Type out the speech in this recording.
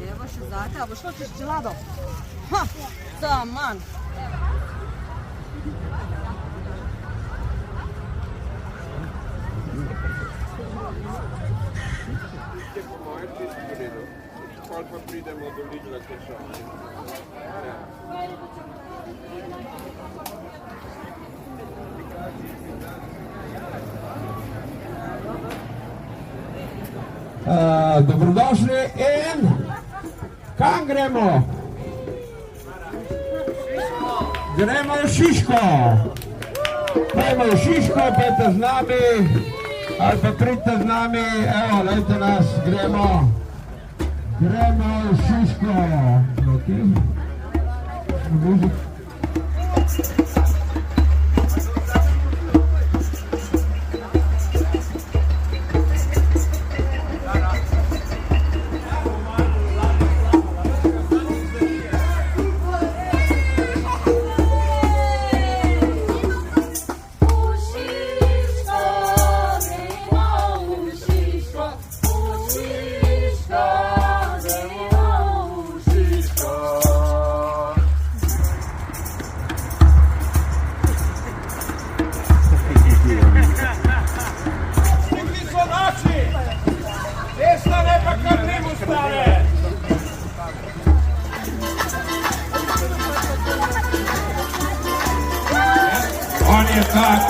Evo še zate, a boš hočeš čelado? Ha, zaman. Po mojem čisto v redu. Pol pa pridemo do Lidla Teča. Dobrodošli in kam gremo? Gremo v Šiško. Gremo v Šiško, pojte z nami ali pa pridite z nami, evo, lejte nas, gremo v Šiško. On je tak,